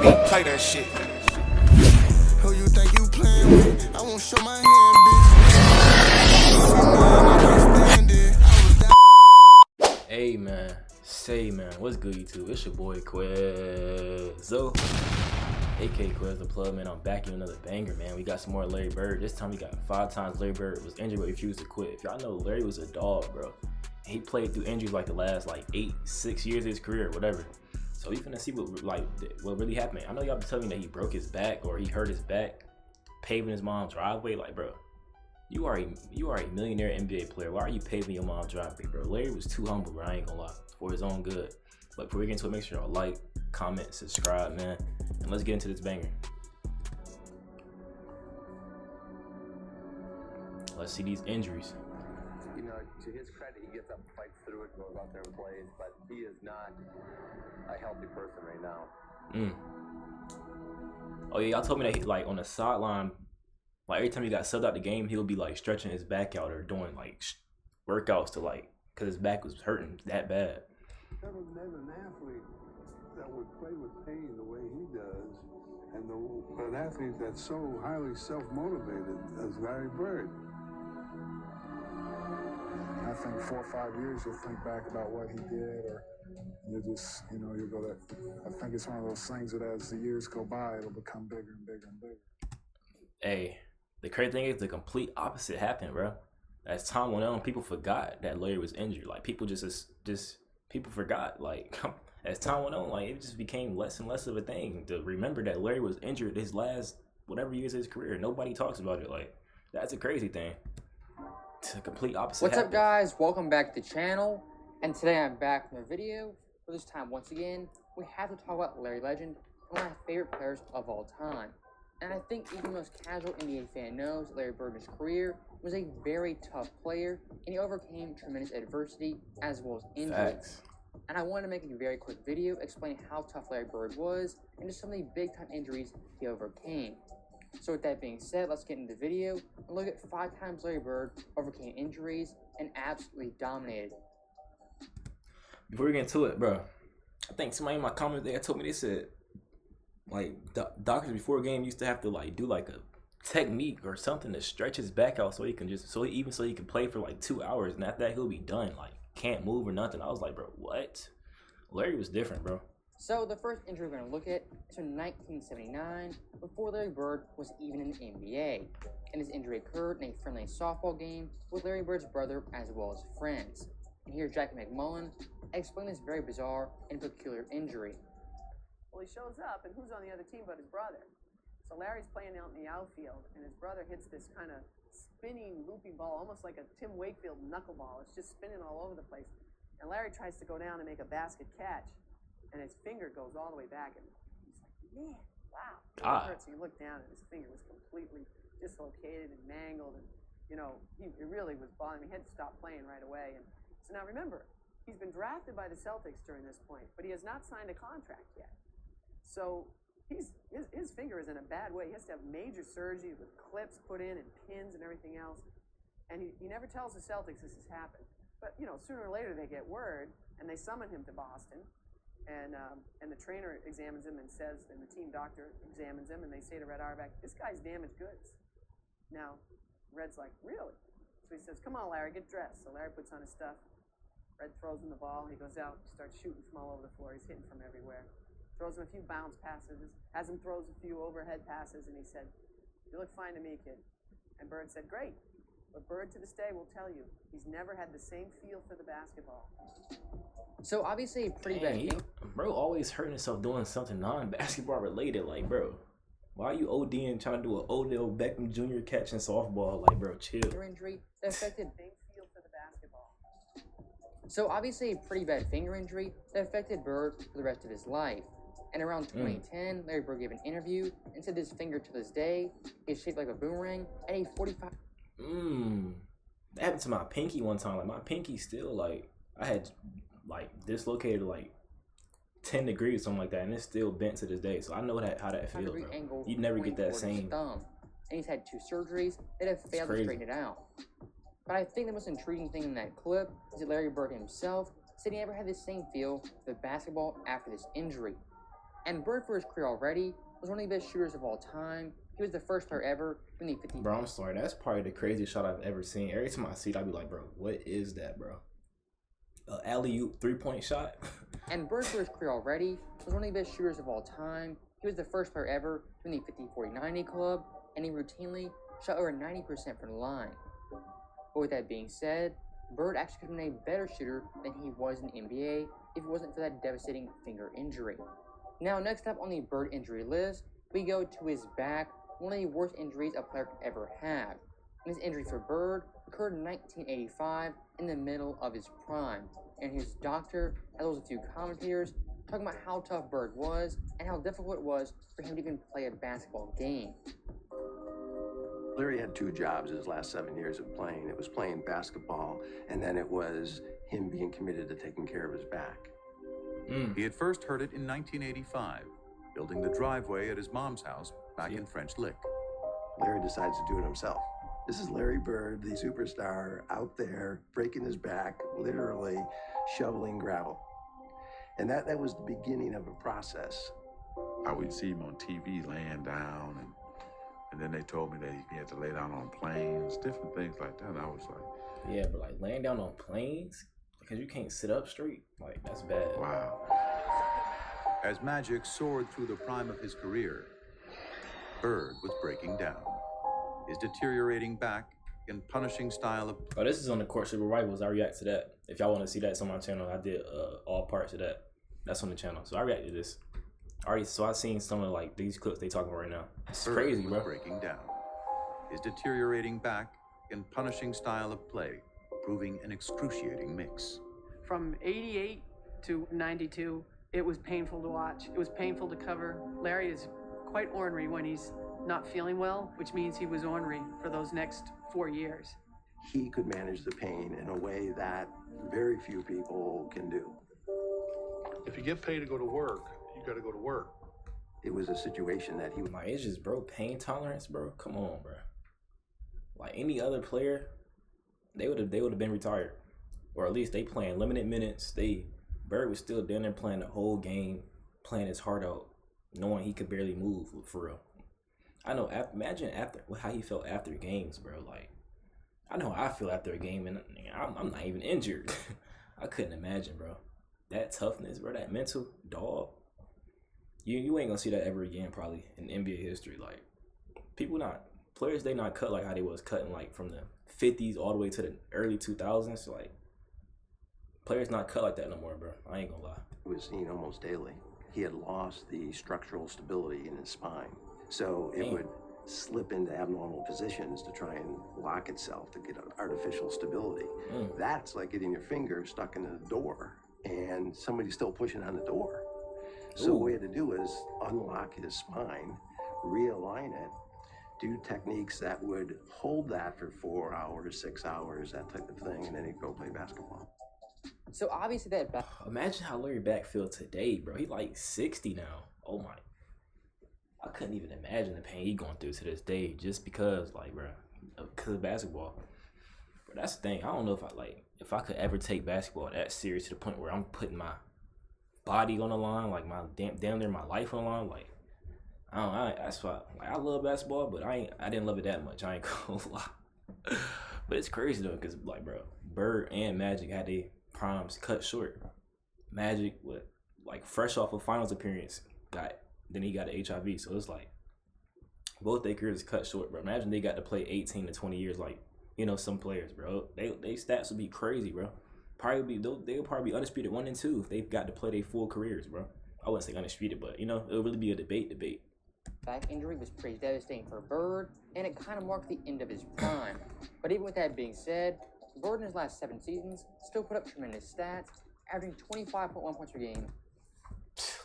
beat, play that shit. Who you think you playing with? I won't show my hand, bitch. Hey man, say man, what's good YouTube? It's your boy Quezzo, aka Quez the Plug, man. I'm back in another banger, man. We got some more Larry Bird. This time we got 5 times Larry Bird was injured but refused to quit. If y'all know, Larry was a dog, bro. He played through injuries like the last 6 years of his career or whatever. So we finna see what really happened. I know y'all been telling me that he broke his back or he hurt his back paving his mom's driveway. Like, bro, you are a millionaire NBA player. Why are you paving your mom's driveway, bro? Larry was too humble, bro. I ain't gonna lie, for his own good. But before we get into it, make sure y'all like, comment, subscribe, man, and let's get into this banger. Let's see these injuries. You know, to his credit, he gets up, fights through it, goes out there and plays, but he is not a healthy person right now. Oh yeah, y'all told me that he, like, on the sideline, like every time he got subbed out the game, he would be like stretching his back out or doing like workouts to cause his back was hurting that bad. There was never an athlete that would play with pain the way he does, and an athlete that's so highly self-motivated as Larry Bird. I think 4 or 5 years you'll think back about what he did, or you'll just, you'll go that. I think it's one of those things that as the years go by, it'll become bigger and bigger and bigger. Hey, the crazy thing is the complete opposite happened, bro. As time went on, people forgot that Larry was injured. Like, people people forgot. Like, as time went on, like, it just became less and less of a thing to remember that Larry was injured his last whatever years of his career. Nobody talks about it. Like, that's a crazy thing. It's a complete opposite. What's up, guys? Welcome back to the channel, and today I'm back from a video. For this time, once again, we have to talk about Larry Legend, one of my favorite players of all time. And I think even the most casual NBA fan knows Larry Bird in his career was a very tough player, and he overcame tremendous adversity as well as injuries. Facts. And I wanted to make a very quick video explaining how tough Larry Bird was and just some of the big-time injuries he overcame. So with that being said, let's get into the video and look at 5 times Larry Bird overcame injuries and absolutely dominated. Before we get into it, bro, I think somebody in my comments there told me, they said, like, doctors before a game used to have to do a technique or something to stretch his back out so he can play for 2 hours, and after that he'll be done, can't move or nothing. I was like, bro, what? Larry was different, bro. So the first injury we're going to look at is from 1979, before Larry Bird was even in the NBA, and his injury occurred in a friendly softball game with Larry Bird's brother as well as friends. And here's Jackie McMullen explain this very bizarre and peculiar injury. Well, he shows up, and who's on the other team but his brother? So Larry's playing out in the outfield, and his brother hits this kind of spinning, loopy ball, almost like a Tim Wakefield knuckleball. It's just spinning all over the place. And Larry tries to go down and make a basket catch, and his finger goes all the way back, and he's like, man, wow. It hurts. So you look down, and his finger was completely dislocated and mangled, and, it really was bothering me. He had to stop playing right away. And so now remember, he's been drafted by the Celtics during this point, but he has not signed a contract yet. So his finger is in a bad way. He has to have major surgery with clips put in and pins and everything else. And he never tells the Celtics this has happened. But, sooner or later they get word, and they summon him to Boston. And the trainer examines him and the team doctor examines him, and they say to Red Auerbach, this guy's damaged goods. Now, Red's like, really? So he says, come on, Larry, get dressed. So Larry puts on his stuff. Red throws him the ball. He goes out, starts shooting from all over the floor. He's hitting from everywhere. Throws him a few bounce passes, has him throws a few overhead passes, and he said, you look fine to me, kid. And Bird said, great. But Bird to this day will tell you, he's never had the same feel for the basketball. So obviously a pretty bad thing. Bro always hurting himself doing something non-basketball related. Like, bro, why are you ODing trying to do an Odell Beckham Jr. catch in softball? Like, bro, chill. Injury that affected Same feel for the basketball. So obviously a pretty bad finger injury that affected Bird for the rest of his life. And around 2010, Larry Bird gave an interview and said his finger to this day is shaped like a boomerang at a 45. That happened to my pinky one time. Like, my pinky still, I had dislocated 10 degrees or something like that, and it's still bent to this day. So I know how that feels, bro. You never get that same thumb. And he's had 2 surgeries that have failed to straighten it out. But I think the most intriguing thing in that clip is that Larry Bird himself said he never had the same feel for basketball after this injury. And Bird, for his career already, was one of the best shooters of all time. He was the first player ever in the 50. Bro, I'm sorry. That's probably the craziest shot I've ever seen. Every time I see it, I'll be like, bro, what is that, bro? Alley-oop 3-point shot? And Bird, for his career already, was one of the best shooters of all time. He was the first player ever in the 50-40-90 club, and he routinely shot over 90% from the line. But with that being said, Bird actually could have been a better shooter than he was in the NBA if it wasn't for that devastating finger injury. Now, next up on the Bird injury list, we go to his back, one of the worst injuries a player could ever have. And this injury for Bird occurred in 1985 in the middle of his prime. And his doctor, as well as a few commentators, talking about how tough Bird was and how difficult it was for him to even play a basketball game. Larry had two jobs his last 7 years of playing. It was playing basketball, and then it was him being committed to taking care of his back. He had first heard it in 1985, building the driveway at his mom's house back in French Lick. Larry decides to do it himself. This is Larry Bird, the superstar, out there breaking his back, literally shoveling gravel. And that was the beginning of a process. I would see him on TV laying down, and then they told me that he had to lay down on planes, different things like that. And I was like, Yeah, but like laying down on planes because you can't sit up straight, like that's bad. wow. As Magic soared through the prime of his career, Bird was breaking down. His deteriorating back and punishing style of Oh, this is on the Court Super Rivals. I react to that. If y'all want to see that, it's on my channel. I did all parts of that. That's on the channel. So I reacted to this. Already, so I've seen some of like these clips they talking about right now. It's Bird crazy, was bro. breaking down. His deteriorating back and punishing style of play, proving an excruciating mix. From 88 to 92, it was painful to watch. It was painful to cover. Larry is quite ornery when he's not feeling well, which means he was ornery for those next 4 years. He could manage the pain in a way that very few people can do. If you get paid to go to work, you got to go to work. It was a situation that he was. Like, it's just, bro, pain tolerance, bro. Come on, bro. Like any other player, they would have been retired, or at least they playing limited minutes. Bird was still down there playing the whole game, playing his heart out, knowing he could barely move for real. I know. Imagine how he felt after games, bro. Like, I know how I feel after a game, and I'm not even injured. I couldn't imagine, bro. That toughness, bro. That mental dog. You ain't gonna see that ever again, probably in NBA history. Like, players, they not cut like how they was cutting, like from the 50s all the way to the early 2000s. Like, players not cut like that no more, bro. I ain't gonna lie. It was seen almost daily. He had lost the structural stability in his spine. So it would slip into abnormal positions to try and lock itself to get an artificial stability. That's like getting your finger stuck in a door and somebody's still pushing on the door. So what we had to do is unlock his spine, realign it, do techniques that would hold that for 4 hours, 6 hours, that type of thing, and then he'd go play basketball. So obviously that back. Imagine how Larry back feel today, bro. He like 60 now. Oh my. I couldn't even imagine the pain he going through to this day just because, like, bro, because of basketball. But that's the thing. I don't know if I could ever take basketball that serious to the point where I'm putting my body on the line, like my damn near my life on the line. Like, that's why, like, I love basketball, but I didn't love it that much. I ain't gonna lie. But it's crazy though, cause like, bro, Bird and Magic had their primes cut short. Magic, like fresh off a finals appearance, then he got HIV. So it's like both their careers cut short, bro. Imagine they got to play 18 to 20 years, like, you know, some players, bro. They stats would be crazy, bro. They'll probably be undisputed 1 and 2 if they've got to play their full careers, bro. I wouldn't say undisputed, but you know, it'll really be a debate. Back injury was pretty devastating for Bird, and it kind of marked the end of his prime. But even with that being said, Bird in his last 7 seasons still put up tremendous stats, averaging 25.1 points per game.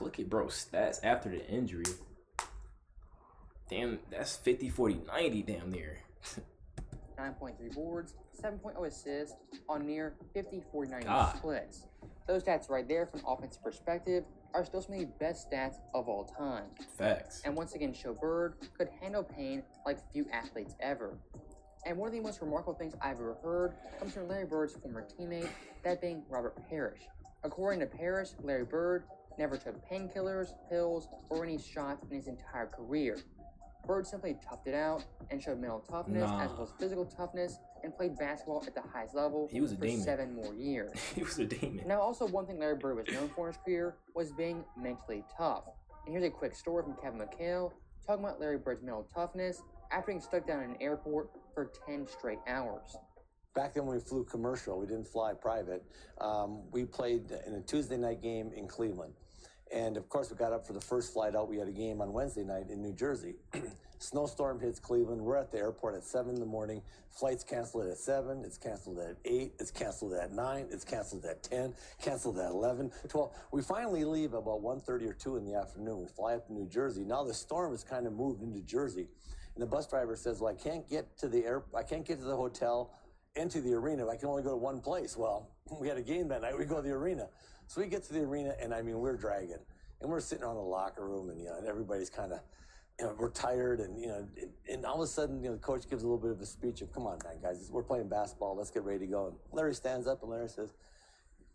Look at bro's stats after the injury. Damn, that's 50, 40, 90 damn near. 9.3 boards, 7.0 assists on near 50, 40, 90 God. splits. Those stats right there from an offensive perspective are still some of the best stats of all time. Facts. And once again show Bird could handle pain like few athletes ever. And one of the most remarkable things I've ever heard comes from Larry Bird's former teammate, that being Robert Parrish. According to Parrish, Larry Bird never took painkillers, pills, or any shots in his entire career. Bird simply toughed it out and showed mental toughness as well as physical toughness and played basketball at the highest level He was a for demon. 7 more years. He was a demon. Now, also one thing Larry Bird was known for in his career was being mentally tough. And here's a quick story from Kevin McHale talking about Larry Bird's mental toughness after being stuck down in an airport for 10 straight hours. Back then when we flew commercial, we didn't fly private, we played in a Tuesday night game in Cleveland. And of course we got up for the first flight out. We had a game on Wednesday night in New Jersey. Snowstorm hits Cleveland. We're at the airport at 7 in the morning. Flight's canceled at 7. It's canceled at 8. It's canceled at 9. It's canceled at 10. Canceled at 11, 12. We finally leave about 1:30 or 2 in the afternoon. We fly up to New Jersey. Now the storm has kind of moved into Jersey. And the bus driver says, well, I can't get to the hotel and to the arena. I can only go to one place. Well, we had a game that night. We go to the arena. So we get to the arena, and I mean, we're dragging. And we're sitting around the locker room, and, and everybody's kind of, we're tired, and, and all of a sudden, the coach gives a little bit of a speech of, come on, man, guys, we're playing basketball. Let's get ready to go. And Larry stands up, and Larry says,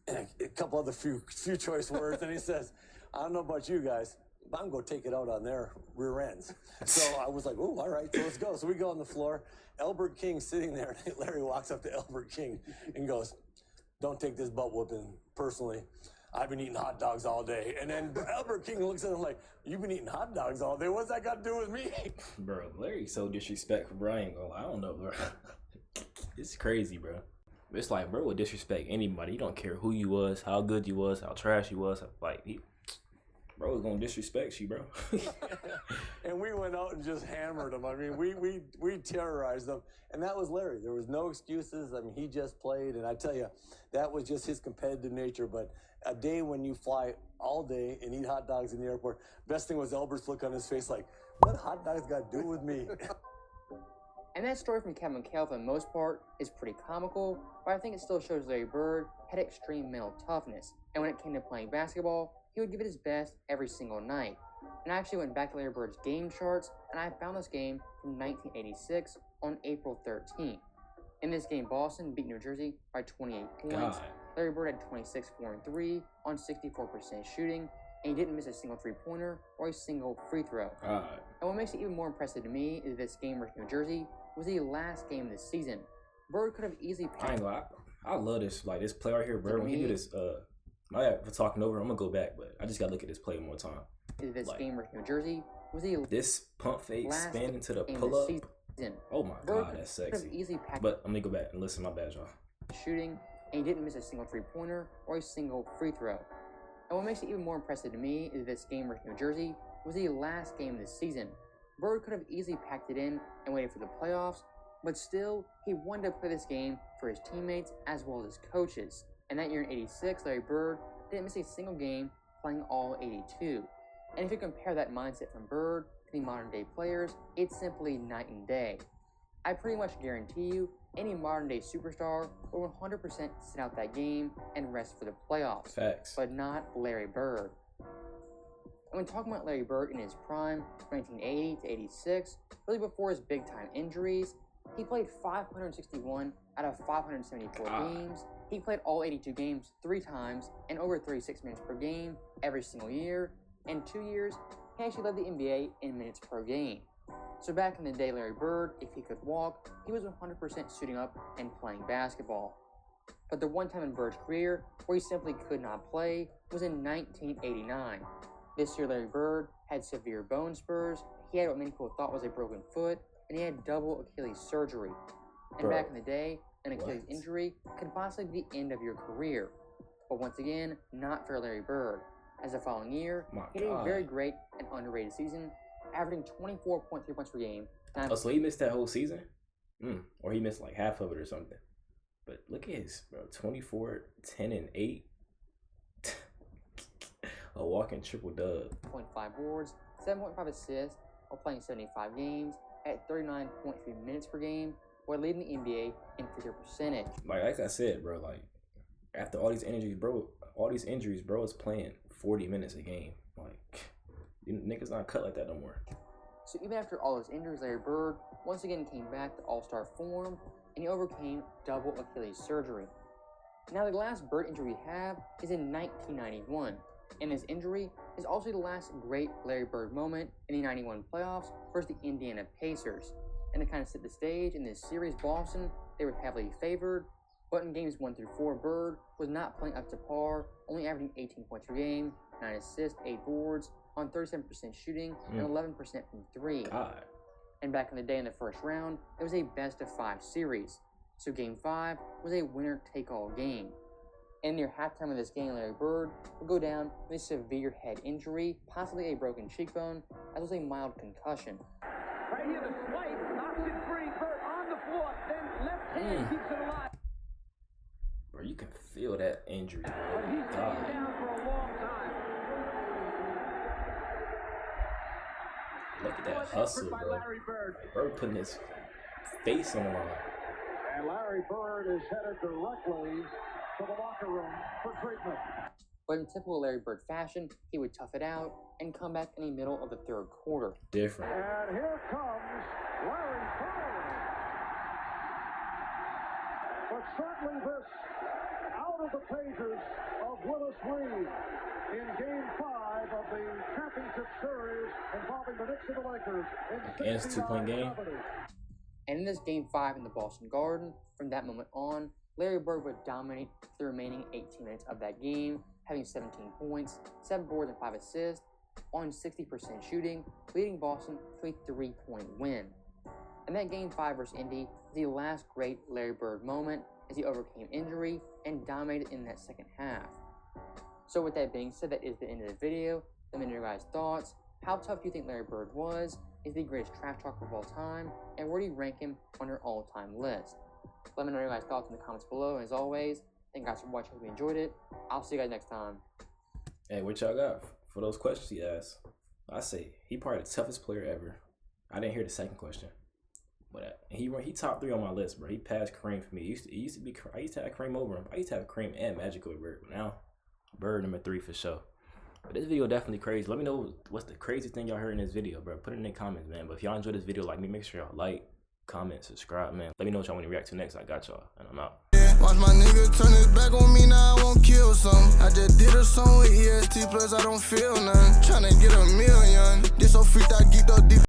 and a couple other few choice words, and he says, I don't know about you guys, but I'm going to take it out on their rear ends. So I was like, oh, all right, so let's go. So we go on the floor. Albert King sitting there, and Larry walks up to Albert King and goes, don't take this butt whooping personally. I've been eating hot dogs all day. And then Albert King looks at him like, you've been eating hot dogs all day? What's that got to do with me? Bro, Larry's so disrespectful, bro. I don't know, bro. It's crazy, bro. It's like, bro would disrespect anybody. He don't care who you was, how good you was, how trash you was. Like, bro was gonna disrespect you, bro. And we went out and just hammered him. I mean, we terrorized him. And that was Larry. There was no excuses. I mean, he just played. And I tell you, that was just his competitive nature. But a day when you fly all day and eat hot dogs in the airport, best thing was Albert's look on his face like, what hot dogs got to do with me? And that story from Kevin McHale, for the most part, is pretty comical, but I think it still shows Larry Bird had extreme mental toughness. And when it came to playing basketball, he would give it his best every single night. And I actually went back to Larry Bird's game charts, and I found this game from 1986 on April 13th. In this game, Boston beat New Jersey by 28 points. Larry Bird had 26, 4, and 3 on 64% shooting, and he didn't miss a single three-pointer or a single free throw. And what makes it even more impressive to me is this game versus New Jersey was the last game of the season. Bird could have easily I ain't gonna lie. I love this, like, this play right here, Bird. When he do this, for talking over, I'm gonna go back, but I just gotta look at this play one more time. This game versus New Jersey was the this pump fake spin into the pull up. Oh my god, that's sexy. But let me go back and listen. My bad, y'all. Shooting, and he didn't miss a single three-pointer or a single free throw. And what makes it even more impressive to me is this game versus New Jersey was the last game of the season. Bird could have easily packed it in and waited for the playoffs, but still, he wanted to play this game for his teammates as well as his coaches. And that year in '86, Larry Bird didn't miss a single game, playing all 82. And if you compare that mindset from Bird to the modern day players, it's simply night and day. I pretty much guarantee you, any modern day superstar will 100% sit out that game and rest for the playoffs. Facts. But not Larry Bird. And when talking about Larry Bird in his prime, from 1980 to '86, really before his big time injuries, he played 561 out of 574 games. He played all 82 games 3 times and over 36 minutes per game every single year. In 2 years, he actually led the NBA in minutes per game. So back in the day, Larry Bird, if he could walk, he was 100% suiting up and playing basketball. But the one time in Bird's career where he simply could not play was in 1989. This year, Larry Bird had severe bone spurs, he had what many people thought was a broken foot, and he had double Achilles surgery. And back in the day, an Achilles injury could possibly be the end of your career. But once again, not for Larry Bird. As the following year, he had a very great and underrated season, averaging 24.3 points per game. Oh, so he missed that whole season? Or he missed like half of it or something. But look at his, bro, 24, 10, and 8. A walking triple dub. 0.5 boards, 7.5 assists, while playing 75 games at 39.3 minutes per game, while leading the NBA in free throw percentage. Like I said, bro, like after all these injuries, bro is playing 40 minutes a game. Like, niggas not cut like that no more. So even after all those injuries, Larry Bird once again came back to all-star form, and he overcame double Achilles surgery. Now, the last Bird injury we have is in 1991. And this injury is also the last great Larry Bird moment in the '91 playoffs versus the Indiana Pacers. And to kind of set the stage, in this series, Boston, they were heavily favored, but in games 1 through 4, Bird was not playing up to par, only averaging 18 points per game, 9 assists, 8 boards, on 37% shooting, and 11% from 3. God. And back in the day in the first round, it was a best-of-5 series. So Game 5 was a winner-take-all game. And near halftime of this game, Larry Bird would go down with a severe head injury, possibly a broken cheekbone, as well as a mild concussion. Right here, the swipe knocks it free. Bird on the floor, then left hand keeps it alive. Bro, you can feel that injury, bro. But he's been down for a long time. Look at that hustle, bro. Larry Bird. Bird putting his face on the line. And Larry Bird is headed directly to the locker room for treatment. But in typical Larry Bird fashion, he would tough it out and come back in the middle of the third quarter. Different. And here comes Larry Bird. But certainly this out of the pages of Willis Reed in Game 5 of the championship series involving the Knicks and the Lakers. Against 2-point game. And in this Game 5 in the Boston Garden, from that moment on, Larry Bird would dominate the remaining 18 minutes of that game, having 17 points, 7 boards, and 5 assists, on 60% shooting, leading Boston to a 3-point win. And that Game 5 versus Indy is the last great Larry Bird moment as he overcame injury and dominated in that second half. So with that being said, that is the end of the video. Let me know your guys' thoughts. How tough do you think Larry Bird was? Is he the greatest trash talker of all time? And where do you rank him on your all-time list? Let me know your guys' thoughts in the comments below. And as always, thank you guys for watching. Hope you enjoyed it. I'll see you guys next time. Hey, what y'all got for those questions he asked? I say he probably the toughest player ever. I didn't hear the second question, but he top 3 on my list, bro. He passed Kareem for me. I used to have Kareem over him. I used to have Kareem and Magic over Bird, but now Bird number 3 for sure. But this video definitely crazy. Let me know what's the craziest thing y'all heard in this video, bro. Put it in the comments, man. But if y'all enjoyed this video, like me, make sure y'all like, comment, subscribe, man. Let me know what y'all want to react to next. I got y'all, and I'm out. Watch my nigga turn his back on me, now I won't kill some. I just did a song with EST, plus I don't feel none. Tryna get a million. This so freaked, I geeked up deep.